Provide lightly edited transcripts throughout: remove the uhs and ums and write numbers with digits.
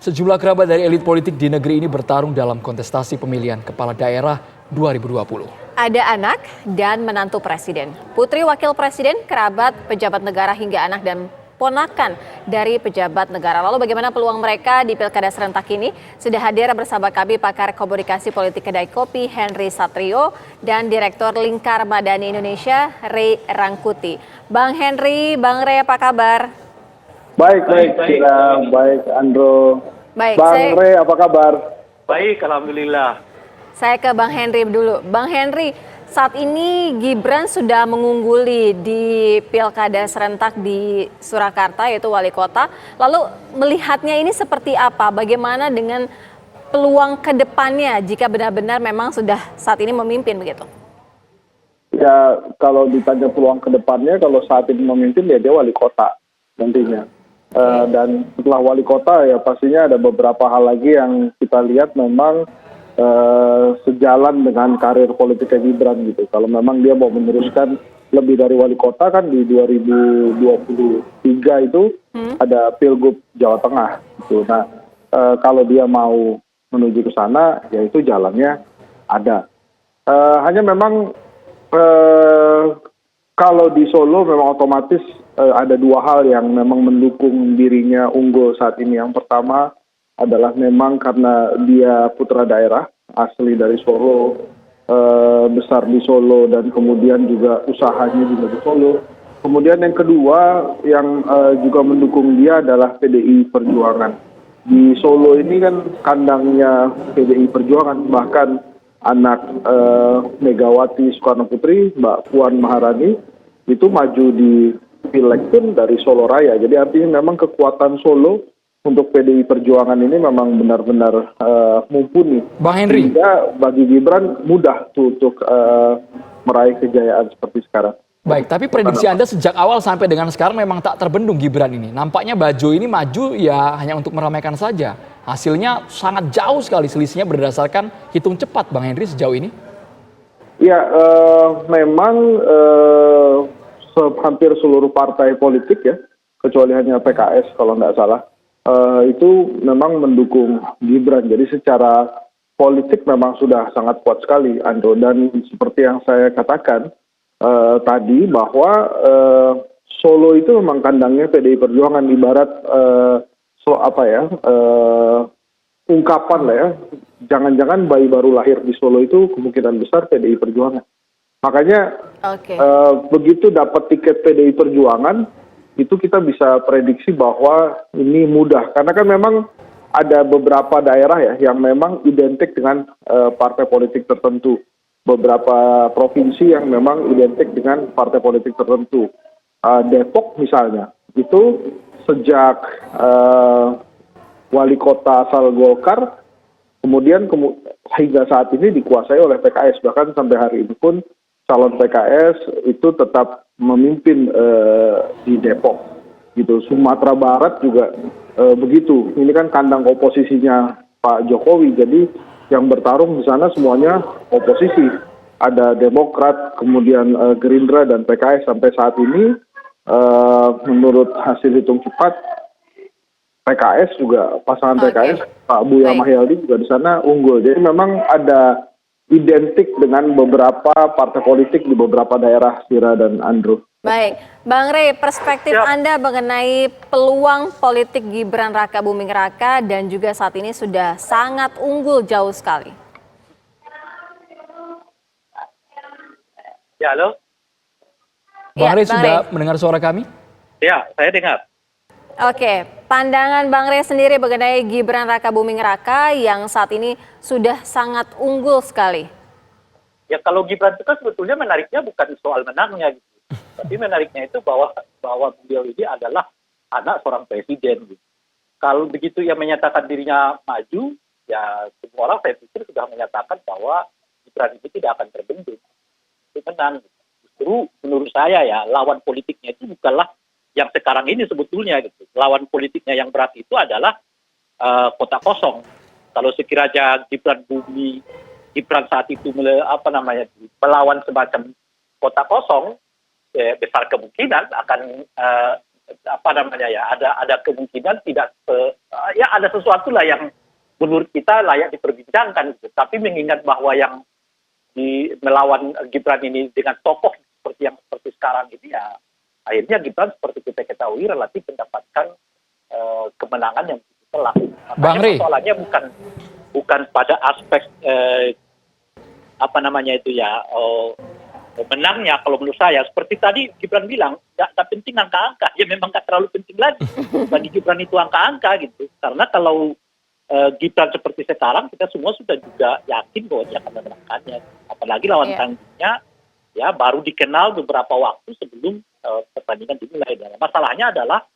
Sejumlah kerabat dari elit politik di negeri ini bertarung dalam kontestasi pemilihan kepala daerah 2020. Ada anak dan menantu presiden, putri wakil presiden, kerabat, pejabat negara hingga anak dan ponakan dari pejabat negara. Lalu bagaimana peluang mereka di pilkada serentak ini? Sudah hadir bersama kami pakar komunikasi politik kedai kopi Henry Satrio dan Direktur Lingkar Madani Indonesia Ray Rangkuti. Bang Henry, Bang Ray, apa kabar? Baik, baik Andro. Baik, Bang Ray, apa kabar? Baik, alhamdulillah. Saya ke Bang Henry dulu. Bang Henry, saat ini Gibran sudah mengungguli di pilkada serentak di Surakarta, yaitu wali kota. Lalu melihatnya ini seperti apa? Bagaimana dengan peluang ke depannya jika benar-benar memang sudah saat ini memimpin begitu? Ya, kalau ditanya peluang ke depannya, kalau saat ini memimpin ya dia wali kota nantinya. Dan setelah wali kota ya pastinya ada beberapa hal lagi yang kita lihat memang sejalan dengan karir politiknya Gibran gitu. Kalau memang dia mau meneruskan lebih dari wali kota, kan di 2023 itu ada Pilgub Jawa Tengah gitu. Nah, kalau dia mau menuju ke sana ya itu jalannya ada. Hanya memang kalau di Solo memang otomatis ada dua hal yang memang mendukung dirinya unggul saat ini. Yang pertama adalah memang karena dia putra daerah asli dari Solo, besar di Solo, dan kemudian juga usahanya juga di Solo. Kemudian yang kedua yang juga mendukung dia adalah PDI Perjuangan. Di Solo ini kan kandangnya PDI Perjuangan, bahkan anak Megawati Soekarno Putri, Mbak Puan Maharani, itu maju di pileg pun dari Solo Raya. Jadi artinya memang kekuatan Solo untuk PDI Perjuangan ini memang benar-benar mumpuni. Bang Henry. Sehingga bagi Gibran mudah tuh untuk meraih kejayaan seperti sekarang. Baik, tapi prediksi Anda sejak awal sampai dengan sekarang memang tak terbendung Gibran ini. Nampaknya Bajo ini maju ya hanya untuk meramaikan saja. Hasilnya sangat jauh sekali selisihnya berdasarkan hitung cepat, Bang Henry, sejauh ini. Ya, memang hampir seluruh partai politik ya, kecuali hanya PKS kalau nggak salah, itu memang mendukung Gibran. Jadi secara politik memang sudah sangat kuat sekali, Andro. Dan seperti yang saya katakan tadi bahwa Solo itu memang kandangnya PDI Perjuangan, ibarat ungkapan lah ya, jangan-jangan bayi baru lahir di Solo itu kemungkinan besar PDI Perjuangan. Makanya begitu dapat tiket PDI Perjuangan, itu kita bisa prediksi bahwa ini mudah. Karena kan memang ada beberapa daerah ya yang memang identik dengan partai politik tertentu. Beberapa provinsi yang memang identik dengan partai politik tertentu. Depok misalnya, itu sejak wali kota asal Golkar, kemudian hingga saat ini dikuasai oleh PKS. Bahkan sampai hari ini pun calon PKS itu tetap memimpin di Depok. Gitu. Sumatera Barat juga begitu. Ini kan kandang oposisinya Pak Jokowi. Jadi yang bertarung di sana semuanya oposisi. Ada Demokrat, kemudian Gerindra dan PKS. Sampai saat ini menurut hasil hitung cepat, PKS juga, pasangan PKS Pak Buya Mahyaldi juga di sana unggul. Jadi memang ada identik dengan beberapa partai politik di beberapa daerah, Sira dan Andrew. Baik, Bang Ray, perspektif Anda mengenai peluang politik Gibran Raka Buming Raka dan juga saat ini sudah sangat unggul jauh sekali. Ya, halo? Bang Ray sudah mendengar suara kami? Ya, saya dengar. Oke, pandangan Bang Ray sendiri mengenai Gibran Raka Buming Raka yang saat ini sudah sangat unggul sekali. Ya, kalau Gibran itu kan sebetulnya menariknya bukan soal menangnya gitu. Tapi menariknya itu bahwa beliau ini adalah anak seorang presiden gitu. Kalau begitu yang menyatakan dirinya maju, ya semua orang saya pikir sudah menyatakan bahwa Gibran ini tidak akan terbendung. Itu menang. Justru menurut saya ya, lawan politiknya itu bukanlah yang sekarang ini sebetulnya gitu. Lawan politiknya yang berat itu adalah kota kosong. Kalau sekiranya Gibran saat itu melawan semacam kota kosong, besar kemungkinan akan apa namanya ya, ada kemungkinan tidak ya ada sesuatu lah yang menurut kita layak diperbincangkan gitu. Tapi mengingat bahwa yang melawan Gibran ini dengan tokoh seperti sekarang ini, ya akhirnya Gibran seperti kita ketahui relatif mendapatkan kemenangan yang begitu telak. Bang Rey. Soalnya bukan pada aspek apa namanya itu ya menangnya. Kalau menurut saya seperti tadi Gibran bilang nggak penting angka-angka, ya memang nggak terlalu penting lagi bagi Gibran itu angka-angka gitu, karena kalau Gibran seperti sekarang kita semua sudah juga yakin bahwa dia akan memenangkannya, apalagi lawan tandingnya ya baru dikenal beberapa waktu sebelum pertandingan dimulai. Dan masalahnya adalah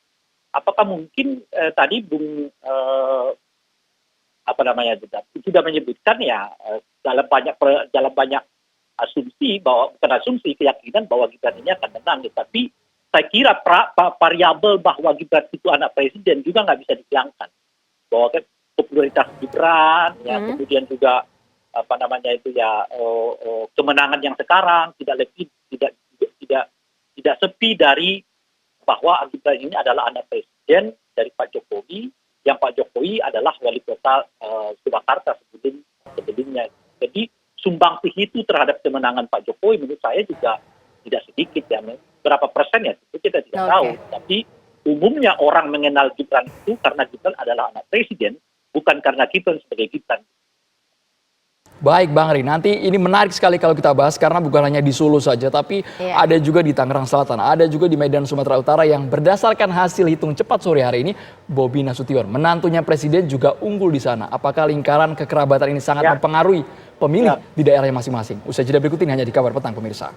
apakah mungkin tadi Bung apa namanya sudah menyebutkan ya dalam banyak asumsi, bahwa bukan asumsi, keyakinan bahwa Gibran ini akan menang. Tapi saya kira variabel bahwa Gibran itu anak presiden juga nggak bisa dihilangkan, bahwa popularitas Gibran, ya kemudian juga apa namanya itu ya kemenangan yang sekarang tidak sepi dari bahwa Gibran ini adalah anak presiden dari Pak Jokowi, yang Pak Jokowi adalah wali kota Surakarta sebelumnya. Jadi sumbangsih itu terhadap kemenangan Pak Jokowi menurut saya juga tidak sedikit ya. Berapa persen ya itu kita tidak tahu. Tapi umumnya orang mengenal Gibran itu karena Gibran adalah anak presiden, bukan karena Gibran sebagai Gibran. Baik Bang Rey, nanti ini menarik sekali kalau kita bahas karena bukan hanya di Solo saja, tapi ada juga di Tangerang Selatan, ada juga di Medan Sumatera Utara yang berdasarkan hasil hitung cepat sore hari ini, Bobi Nasution, menantunya presiden juga unggul di sana. Apakah lingkaran kekerabatan ini sangat mempengaruhi pemilih di daerahnya masing-masing? Usai jeda berikut ini hanya di Kabar Petang pemirsa.